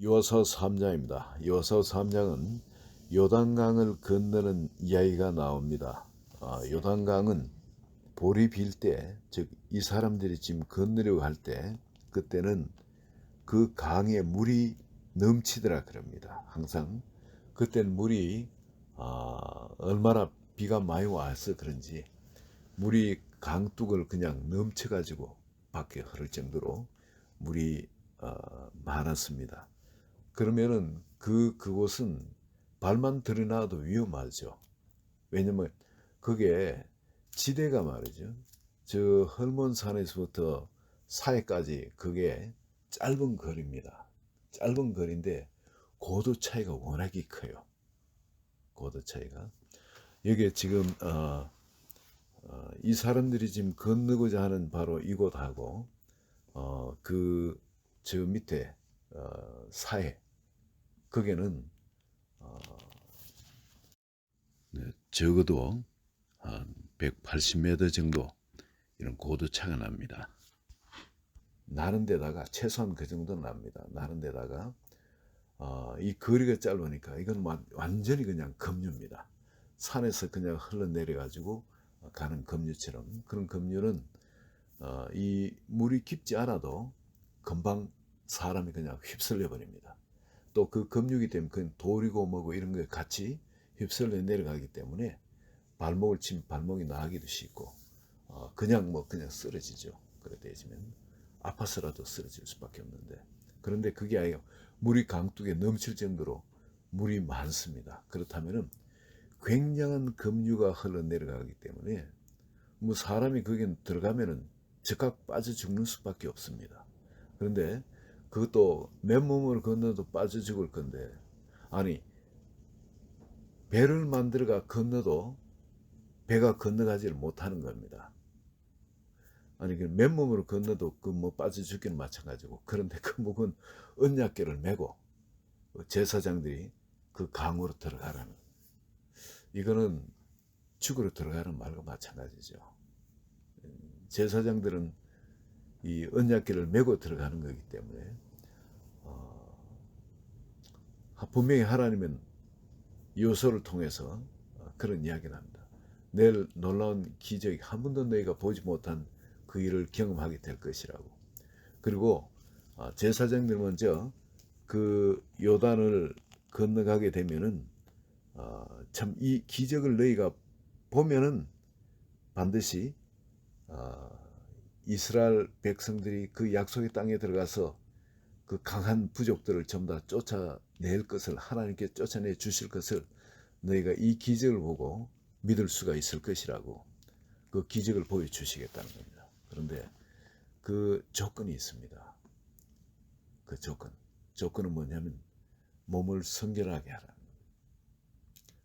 요서 3장입니다. 요서 3장은 요단강을 건너는 이야기가 나옵니다. 요단강은 볼이 빌 때, 즉 이 사람들이 지금 건너려고 할 때, 그때는 그 강에 물이 넘치더라 그럽니다. 항상 그때는 물이 얼마나 비가 많이 와서 그런지 물이 강둑을 그냥 넘쳐가지고 밖에 흐를 정도로 물이 많았습니다. 그러면은 그곳은 발만 들여놔도 위험하죠. 왜냐면 그게 지대가 말이죠. 저 헐몬산에서부터 사해까지 그게 짧은 거리입니다. 짧은 거리인데 고도 차이가 워낙에 커요. 고도 차이가. 여기에 지금 이 사람들이 지금 건너고자 하는 바로 이곳하고 그 저 밑에 사해 거기는 적어도 한 180m 정도 이런 고도 차가 납니다. 나는 데다가 최소한 그 정도는 납니다. 나는 데다가 이 거리가 짧으니까 이건 완전히 그냥 급류입니다. 산에서 그냥 흘러내려 가지고 가는 급류처럼. 그런 급류는 이 물이 깊지 않아도 금방 사람이 그냥 휩쓸려 버립니다. 또 그 급류기 때문에 그 돌이고 뭐고 이런 게 같이 휩쓸려 내려가기 때문에 발목을 치면 발목이 나가기도 쉽고 그냥 그냥 쓰러지죠. 그래 되지면 아파서라도 쓰러질 수밖에 없는데, 그런데 그게 아니에요. 물이 강둑에 넘칠 정도로 물이 많습니다. 그렇다면은 굉장한 급류가 흘러내려가기 때문에 뭐 사람이 거기 들어가면은 즉각 빠져 죽는 수밖에 없습니다. 그런데 그것도 맨몸으로 건너도 빠져 죽을 건데, 아니 배를 만들어가 건너도 배가 건너가지를 못하는 겁니다. 아니 그 맨몸으로 건너도 그 뭐 빠져 죽기는 마찬가지고. 그런데 그 묵은 언약궤를 메고 제사장들이 그 강으로 들어가라는, 이거는 죽으러 들어가는 말과 마찬가지죠. 제사장들은 이 언약궤를 메고 들어가는 거기 때문에 분명히 하나님은 요소를 통해서 그런 이야기를 합니다. 내일 놀라운 기적이 한 번도 너희가 보지 못한 그 일을 경험하게 될 것이라고. 그리고 제사장들 먼저 그 요단을 건너가게 되면은 참 이 기적을 너희가 보면은 반드시 이스라엘 백성들이 그 약속의 땅에 들어가서 그 강한 부족들을 전부 다 쫓아낼 것을, 하나님께 쫓아내 주실 것을 너희가 이 기적을 보고 믿을 수가 있을 것이라고 그 기적을 보여주시겠다는 겁니다. 그런데 그 조건이 있습니다. 그 조건은 뭐냐면 몸을 성결하게 하라.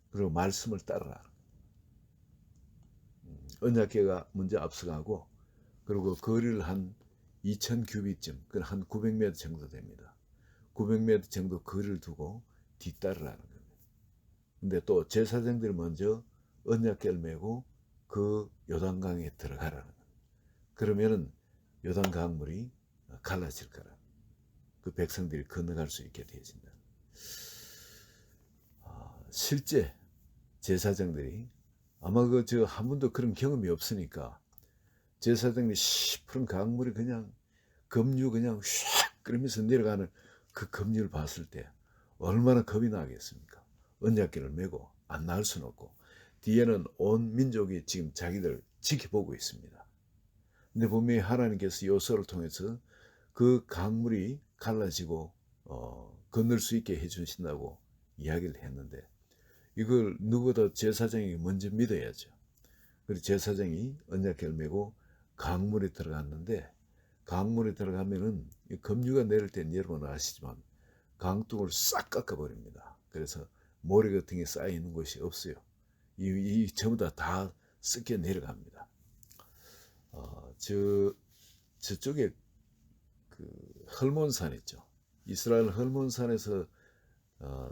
그리고 말씀을 따르라. 언약궤가 먼저 앞서가고, 그리고 거리를 한 2000규빗쯤, 한 900m 정도 됩니다. 900m 정도 거리를 두고 뒤따르라는 겁니다. 근데 또 제사장들이 먼저 언약궤를 메고 그 요단강에 들어가라는 겁니다. 그러면은 요단강물이 갈라질 거라. 그 백성들이 건너갈 수 있게 되어진다. 실제 제사장들이 아마 한 번도 그런 경험이 없으니까 제사장들이 시푸른 강물이 그냥 급류 그냥 샥 그러면서 내려가는 그 급류를 봤을 때 얼마나 겁이 나겠습니까? 언약궤를 메고 안 나올 수는 없고 뒤에는 온 민족이 지금 자기들 지켜보고 있습니다. 근데 분명히 하나님께서 요소를 통해서 그 강물이 갈라지고 건널 수 있게 해주신다고 이야기를 했는데, 이걸 누구보다 제사장이 먼저 믿어야죠. 그리고 제사장이 언약궤를 메고 강물에 들어갔는데, 강물에 들어가면은 급류가 내릴 땐 여러분 아시지만 강둑을 싹 깎아버립니다. 그래서 모래 같은 게 쌓여 있는 곳이 없어요. 이 전부 다 섞여 내려갑니다. 저쪽에 그 헐몬산 있죠. 이스라엘 헐몬산에서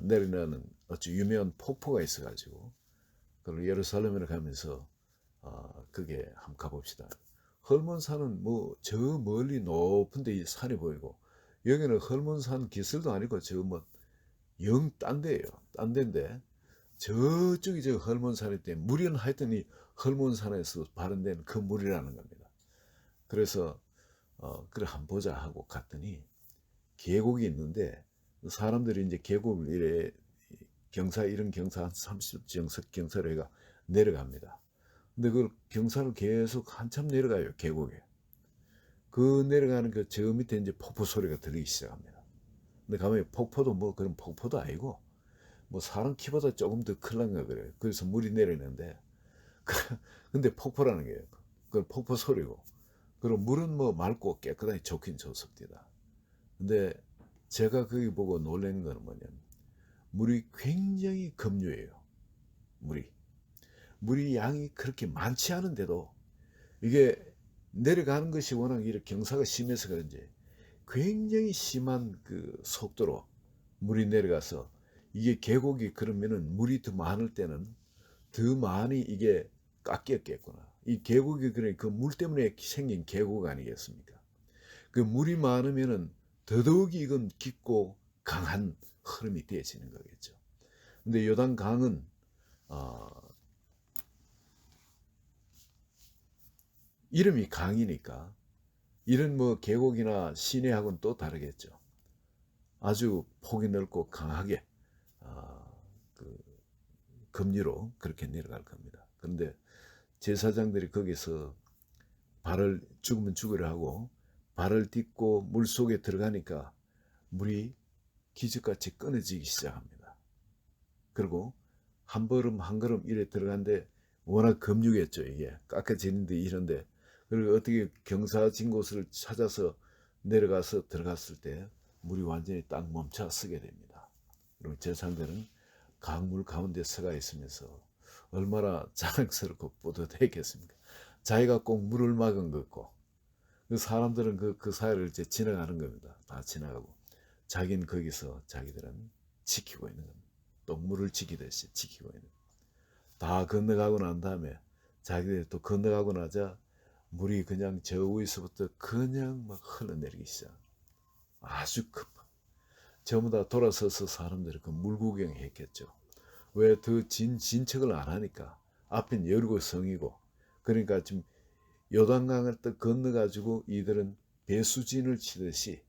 내려나는 아주 유명한 폭포가 있어가지고, 그리고 예루살렘에 가면서 그게 한번 가봅시다. 헐몬산은 뭐 저 멀리 높은 데 산이 보이고 여기는 헐몬산 기슭도 아니고 저 뭐 영 딴 데예요. 딴 데인데 저쪽이 저 헐몬산이 때문에 물은 하여튼 이 헐몬산에서 발현된 그 물이라는 겁니다. 그래서 그래 한번 보자 하고 갔더니 계곡이 있는데 사람들이 이제 계곡을 이래 경사 이런 경사 한 30정석 경사로 해가 내려갑니다. 근데 그 경사를 계속 한참 내려가요. 계곡에. 그 내려가는 그 저 밑에 이제 폭포 소리가 들리기 시작합니다. 근데 가만히 폭포도 뭐 그런 폭포도 아니고 뭐 사람 키보다 조금 더 클란가 그래요. 그래서 물이 내리는데 근데 폭포라는 게 그 폭포 소리고 그리고 물은 뭐 맑고 깨끗하게 좋긴 좋습니다. 근데 제가 거기 보고 놀란 거는 뭐냐면 물이 굉장히 급류해요. 물이 양이 그렇게 많지 않은데도 이게 내려가는 것이 워낙 이렇게 경사가 심해서 그런지 굉장히 심한 그 속도로 물이 내려가서 이게 계곡이 그러면은 물이 더 많을 때는 더 많이 이게 깎였겠구나. 이 계곡이 그래 그 물 때문에 생긴 계곡 아니겠습니까? 그 물이 많으면은 더더욱이 이건 깊고 강한 흐름이 되어지는 거겠죠. 근데 요단강은 어, 이름이 강이니까 이런 뭐 계곡이나 시내하고는 또 다르겠죠. 아주 폭이 넓고 강하게 그 급류로 그렇게 내려갈 겁니다. 그런데 제사장들이 거기서 발을 죽으면 죽으려 하고 발을 딛고 물속에 들어가니까 물이 기적같이 끊어지기 시작합니다. 그리고 한 걸음 한 걸음 이래 들어간데 워낙 급류겠죠. 이게 깎아지는데 이런데 그리고 어떻게 경사진 곳을 찾아서 내려가서 들어갔을 때 물이 완전히 딱 멈춰 서게 됩니다. 그리고 제사장들은 강물 가운데 서가 있으면서 얼마나 자랑스럽고 뿌듯했겠습니까? 자기가 꼭 물을 막은 것고 그 사람들은 그 사이를 이제 지나가는 겁니다. 다 지나가고 자기는 거기서 자기들은 지키고 있는 겁니다. 또 물을 지키듯이 지키고 있는 다 건너가고 난 다음에 자기들이 또 건너가고 나자 물이 그냥 저 위에서부터 그냥 막 흘러내리기 시작. 아주 급한. 전부 다 돌아서서 사람들이 그 물 구경했겠죠. 왜 더 진척을 안 하니까 앞엔 여리고 성이고 그러니까 지금 요단강을 또 건너가지고 이들은 배수진을 치듯이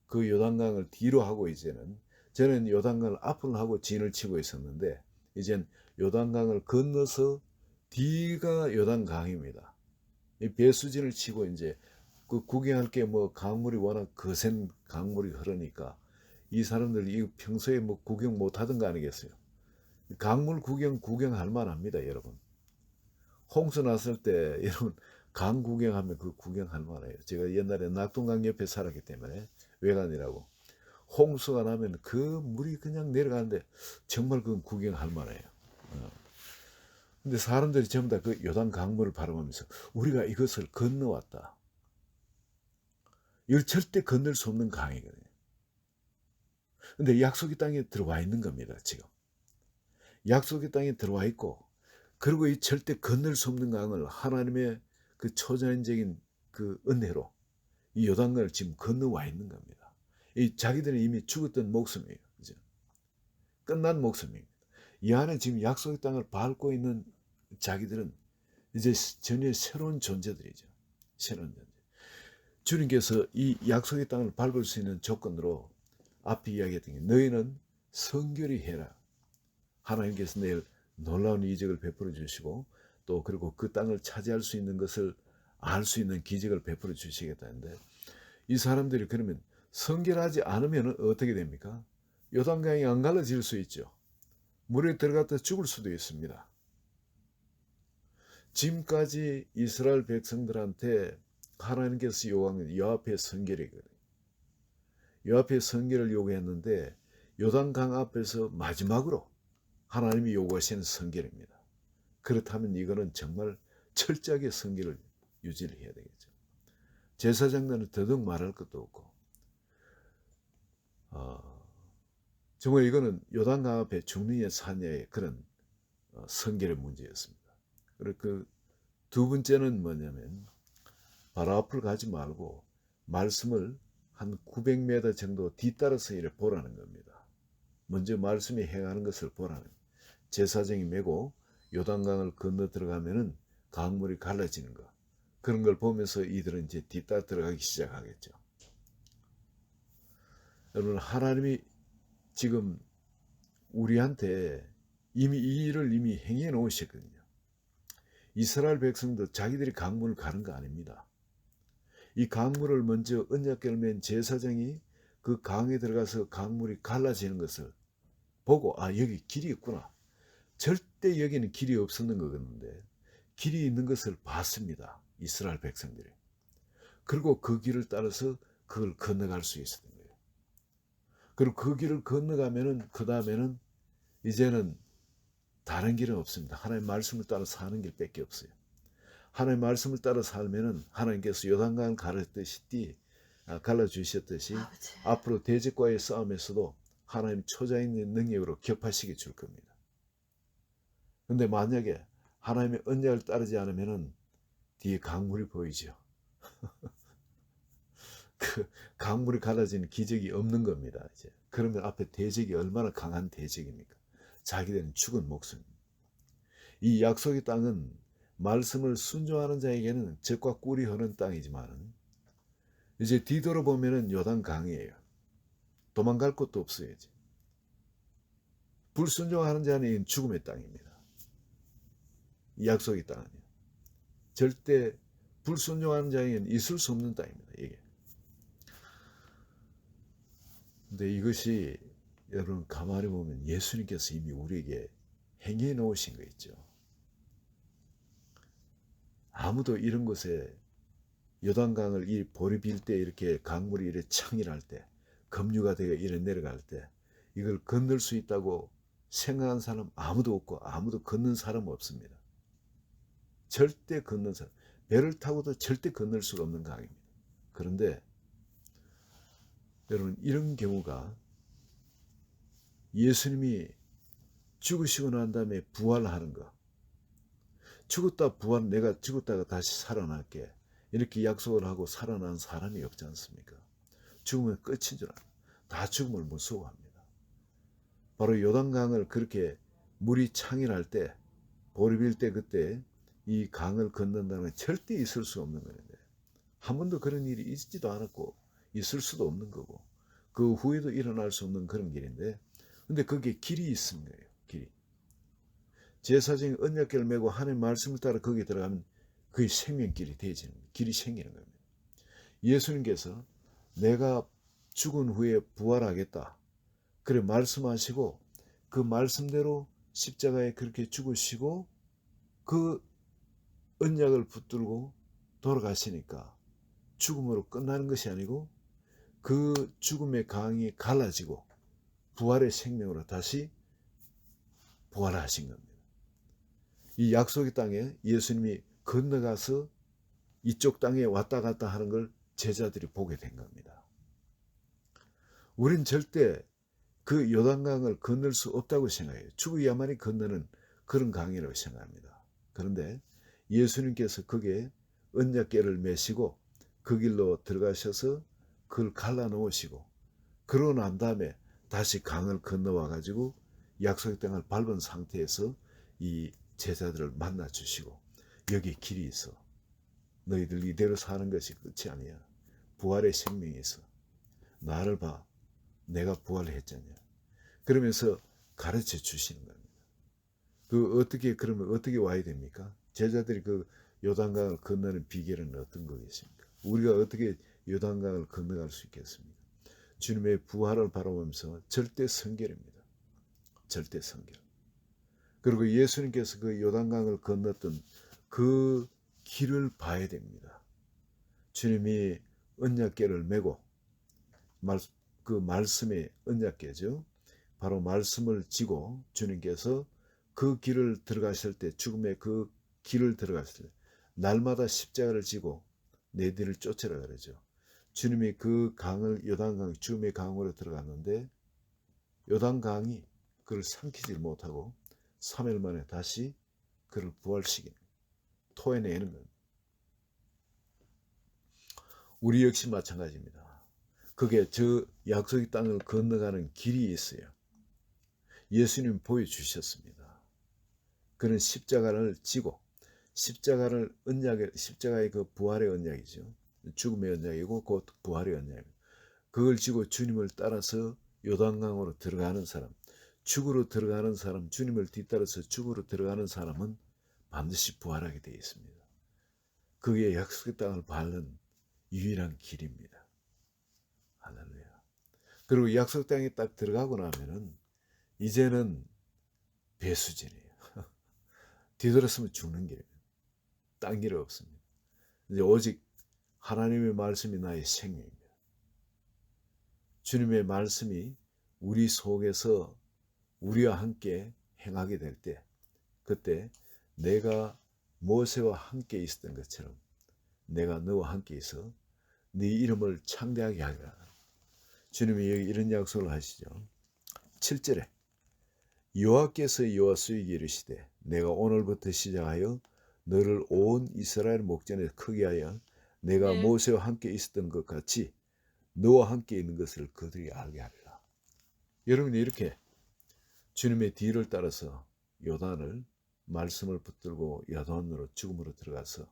그 요단강을 뒤로 하고 이제는 저는 요단강을 앞으로 하고 진을 치고 있었는데 이젠 요단강을 건너서 뒤가 요단강입니다. 이 배수진을 치고 이제 그 구경할 게 뭐 강물이 워낙 거센 강물이 흐르니까 이 사람들 이 평소에 뭐 구경 못 하던 거 아니겠어요? 강물 구경할 만합니다, 여러분. 홍수 났을 때 여러분 강 구경하면 그 구경할 만해요. 제가 옛날에 낙동강 옆에 살았기 때문에 외관이라고 홍수가 나면 그 물이 그냥 내려가는데 정말 그건 구경할 만해요. 근데 사람들이 전부 다 그 요단 강물을 바라보면서 우리가 이것을 건너왔다. 이걸 절대 건널 수 없는 강이거든요. 근데 약속의 땅에 들어와 있는 겁니다, 지금. 약속의 땅에 들어와 있고, 그리고 이 절대 건널 수 없는 강을 하나님의 그 초자연적인 그 은혜로 이 요단강을 지금 건너와 있는 겁니다. 이 자기들은 이미 죽었던 목숨이에요. 그죠? 끝난 목숨입니다. 이 안에 지금 약속의 땅을 밟고 있는 자기들은 이제 전혀 새로운 존재들이죠. 새로운 존재. 주님께서 이 약속의 땅을 밟을 수 있는 조건으로 앞에 이야기했던 게 너희는 성결히 해라. 하나님께서 내일 놀라운 이적을 베풀어 주시고 또 그리고 그 땅을 차지할 수 있는 것을 알 수 있는 기적을 베풀어 주시겠다는데 이 사람들이 그러면 성결하지 않으면 어떻게 됩니까? 요단강이 안 갈라질 수 있죠. 물에 들어갔다 죽을 수도 있습니다. 지금까지 이스라엘 백성들한테 하나님께서 요구한 건 요 앞에 성결이거든요. 요 앞에 성결을 요구했는데 요단강 앞에서 마지막으로 하나님이 요구하시는 성결입니다. 그렇다면 이거는 정말 철저하게 성결을 유지를 해야 되겠죠. 제사장들은 더더욱 말할 것도 없고 정말 이거는 요단강 앞에 죽느냐 사냐의 그런 성결의 문제였습니다. 그리고 그 두 번째는 뭐냐면 바로 앞을 가지 말고 말씀을 한 900m 정도 뒤따라서 이래 보라는 겁니다. 먼저 말씀이 행하는 것을 보라는 겁니다. 제사장이 메고 요단강을 건너 들어가면은 강물이 갈라지는 거. 그런 걸 보면서 이들은 이제 뒤따라 들어가기 시작하겠죠. 여러분, 하나님이 지금 우리한테 이미 이 일을 이미 행해 놓으셨거든요. 이스라엘 백성도 자기들이 강물을 가는 거 아닙니다. 이 강물을 먼저 언약궤를 맨 제사장이 그 강에 들어가서 강물이 갈라지는 것을 보고, 아, 여기 길이 있구나. 절대 여기는 길이 없었는 거였는데 길이 있는 것을 봤습니다. 이스라엘 백성들이. 그리고 그 길을 따라서 그걸 건너갈 수 있었던 거예요. 그리고 그 길을 건너가면은 그 다음에는 이제는 다른 길은 없습니다. 하나님의 말씀을 따라 사는 길밖에 없어요. 하나님의 말씀을 따라 살면은 하나님께서 요단강을 갈라주셨듯이 앞으로 대적과의 싸움에서도 하나님 초자연의 능력으로 격파시켜 줄 겁니다. 근데 만약에 하나님의 언약을 따르지 않으면은 뒤에 강물이 보이죠. 그 강물이 갈라지는 기적이 없는 겁니다. 이제 그러면 앞에 대적이 얼마나 강한 대적입니까? 자기들은 죽은 목숨. 이 약속의 땅은 말씀을 순종하는 자에게는 젖과 꿀이 흐르는 땅이지만 이제 뒤돌아보면은 요단강이에요. 도망갈 곳도 없어요. 이제. 불순종하는 자는 죽음의 땅입니다. 이 약속의 땅은요. 절대 불순종하는 자에게는 있을 수 없는 땅입니다. 이게. 근데 이것이 여러분 가만히 보면 예수님께서 이미 우리에게 행해 놓으신 거 있죠. 아무도 이런 곳에 요단강을 이 보리 빌 때 이렇게 강물이 이렇게 창일할 때 급류가 되어 이래 내려갈 때 이걸 건널 수 있다고 생각한 사람 아무도 없고 아무도 건넌 사람 없습니다. 절대 건넌 사람, 배를 타고도 절대 건널 수가 없는 강입니다. 그런데 여러분 이런 경우가 예수님이 죽으시고 난 다음에 부활하는 거, 죽었다 부활, 내가 죽었다가 다시 살아날게 이렇게 약속을 하고 살아난 사람이 없지 않습니까? 죽으면 끝인 줄 알아요. 다 죽음을 무서워합니다. 바로 요단강을 그렇게 물이 창일할 때 보리빌 때 그때 이 강을 건넌다는 절대 있을 수 없는 건데 한 번도 그런 일이 있지도 않았고 있을 수도 없는 거고 그 후에도 일어날 수 없는 그런 길인데 근데 그게 길이 있는 거예요. 길이. 제사장이 언약궤를 메고 하나님의 말씀을 따라 거기에 들어가면 그게 생명길이 되어지는 거예요. 길이 생기는 겁니다. 예수님께서 내가 죽은 후에 부활하겠다. 그래 말씀하시고 그 말씀대로 십자가에 그렇게 죽으시고 그 언약을 붙들고 돌아가시니까 죽음으로 끝나는 것이 아니고 그 죽음의 강이 갈라지고 부활의 생명으로 다시 부활하신 겁니다. 이 약속의 땅에 예수님이 건너가서 이쪽 땅에 왔다 갔다 하는 걸 제자들이 보게 된 겁니다. 우린 절대 그 요단강을 건널 수 없다고 생각해요. 죽어야만이 건너는 그런 강이라고 생각합니다. 그런데 예수님께서 거기에 언약궤를 메시고 그 길로 들어가셔서 그걸 갈라놓으시고 그러고 난 다음에 다시 강을 건너와 가지고 약속의 땅을 밟은 상태에서 이 제자들을 만나 주시고 여기 길이 있어. 너희들 이대로 사는 것이 끝이 아니야. 부활의 생명이 있어. 나를 봐. 내가 부활했잖냐. 그러면서 가르쳐 주시는 겁니다. 그러면 어떻게 와야 됩니까? 제자들이 그 요단강을 건너는 비결은 어떤 거겠습니까? 우리가 어떻게 요단강을 건너갈 수 있겠습니까? 주님의 부활을 바라보면서 절대 성결입니다. 절대 성결. 그리고 예수님께서 그 요단강을 건넜던 그 길을 봐야 됩니다. 주님이 언약궤를 메고 그 말씀의 언약궤죠. 바로 말씀을 지고 주님께서 그 길을 들어가실 때 죽음의 그 길을 들어가실 때 날마다 십자가를 지고 내 뒤를 쫓으라 그러죠. 주님이 그 강을 요단강 죽음의 강으로 들어갔는데 요단강이 그를 삼키지 못하고 3일 만에 다시 그를 부활시키는 토해내는 겁니다. 우리 역시 마찬가지입니다. 그게 저 약속의 땅을 건너가는 길이 있어요. 예수님 보여주셨습니다. 그는 십자가를 지고 십자가를 십자가의 그 부활의 언약이죠. 죽음의 언약이고 곧 부활의 언약입니다. 그걸 지고 주님을 따라서 요단강으로 들어가는 사람, 죽으로 들어가는 사람, 주님을 뒤따라서 죽으로 들어가는 사람은 반드시 부활하게 되어 있습니다. 그게 약속의 땅을 밟는 유일한 길입니다. 할렐루야. 그리고 약속 땅에 딱 들어가고 나면은 이제는 배수진이에요. 뒤돌았으면 죽는 길이에요. 딴 길이 없습니다. 이제 오직 하나님의 말씀이 나의 생명입니다. 주님의 말씀이 우리 속에서 우리와 함께 행하게 될 때, 그때 내가 모세와 함께 있었던 것처럼 내가 너와 함께 있어 네 이름을 창대하게 하리라. 주님이 여기 이런 약속을 하시죠. 7절에 여호와께서 여호수아에게 이르시되 내가 오늘부터 시작하여 너를 온 이스라엘 목전에 크게 하여 내가 네. 모세와 함께 있었던 것 같이 너와 함께 있는 것을 그들이 알게 하리라. 여러분이 이렇게 주님의 뒤를 따라서 요단을 말씀을 붙들고 요단으로 죽음으로 들어가서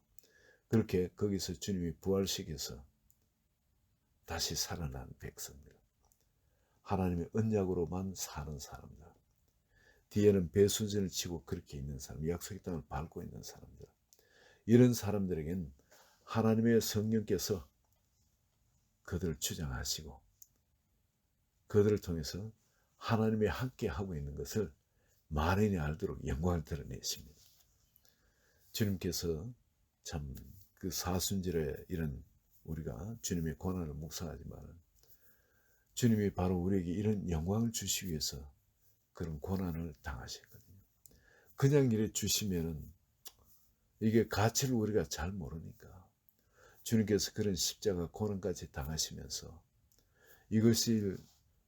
그렇게 거기서 주님이 부활시켜서 다시 살아난 백성들, 하나님의 언약으로만 사는 사람들, 뒤에는 배수진을 치고 그렇게 있는 사람, 약속의 땅을 밟고 있는 사람들, 이런 사람들에겐 하나님의 성령께서 그들을 주장하시고 그들을 통해서 하나님이 함께 하고 있는 것을 만인이 알도록 영광을 드러내십니다. 주님께서 참 그 사순절에 이런 우리가 주님의 고난을 묵상하지만 주님이 바로 우리에게 이런 영광을 주시기 위해서 그런 고난을 당하셨거든요. 그냥 이래 주시면은 이게 가치를 우리가 잘 모르니까 주님께서 그런 십자가 고난까지 당하시면서 이것을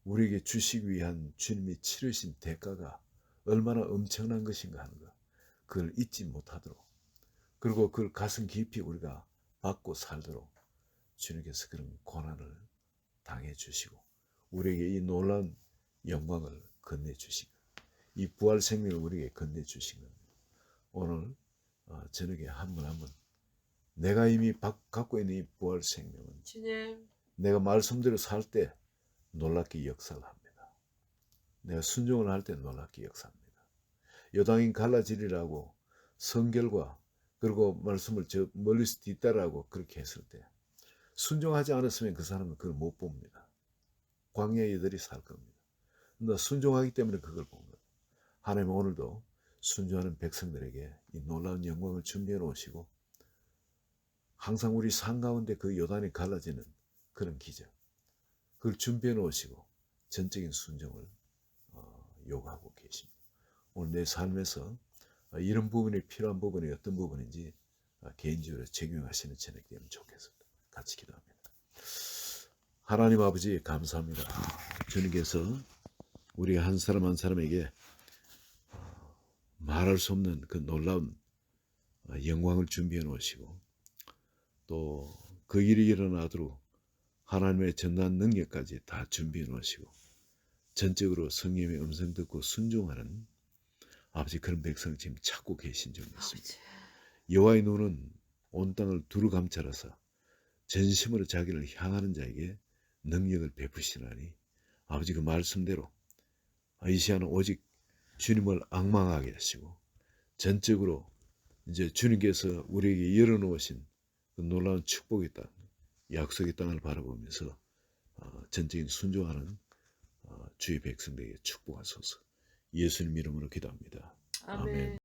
우리에게 주시기 위한 주님이 치르신 대가가 얼마나 엄청난 것인가 하는 것, 그걸 잊지 못하도록, 그리고 그걸 가슴 깊이 우리가 받고 살도록 주님께서 그런 고난을 당해 주시고 우리에게 이 놀라운 영광을 건네주신 것, 이 부활 생명을 우리에게 건네주신 것. 오늘 저녁에 한 분 한 분 내가 이미 갖고 있는 이 부활 생명은 주님. 내가 말씀대로 살 때 놀랍게 역사를 합니다. 내가 순종을 할 때 놀랍게 역사합니다. 요단이 갈라지리라고 성결과 그리고 말씀을 저 멀리서 뒤따라하고 그렇게 했을 때 순종하지 않았으면 그 사람은 그걸 못 봅니다. 광야의 이들이 살 겁니다. 너 순종하기 때문에 그걸 본 거예요. 하나님 오늘도 순종하는 백성들에게 이 놀라운 영광을 준비해 놓으시고 항상 우리 삶 가운데 그 요단이 갈라지는 그런 기적, 그걸 준비해 놓으시고 전적인 순종을 요구하고 계십니다. 오늘 내 삶에서 이런 부분이 필요한 부분이 어떤 부분인지 개인적으로 적용하시는 저녁 되면 좋겠습니다. 같이 기도합니다. 하나님 아버지 감사합니다. 주님께서 우리 한 사람 한 사람에게 말할 수 없는 그 놀라운 영광을 준비해 놓으시고 또 그 일이 일어나도록 하나님의 전단 능력까지 다 준비해 놓으시고 전적으로 성령의 음성 듣고 순종하는 아버지 그런 백성을 지금 찾고 계신 줄 믿습니다. 여호와의 눈은 온 땅을 두루 감찰하사 전심으로 자기를 향하는 자에게 능력을 베푸시나니 아버지 그 말씀대로 이 시간은 오직 주님을 앙망하게 하시고 전적으로 이제 주님께서 우리에게 열어놓으신 그 놀라운 축복의 땅, 약속의 땅을 바라보면서 전적인 순종하는 주의 백성들에게 축복하소서. 예수님 이름으로 기도합니다. 아멘. 아멘.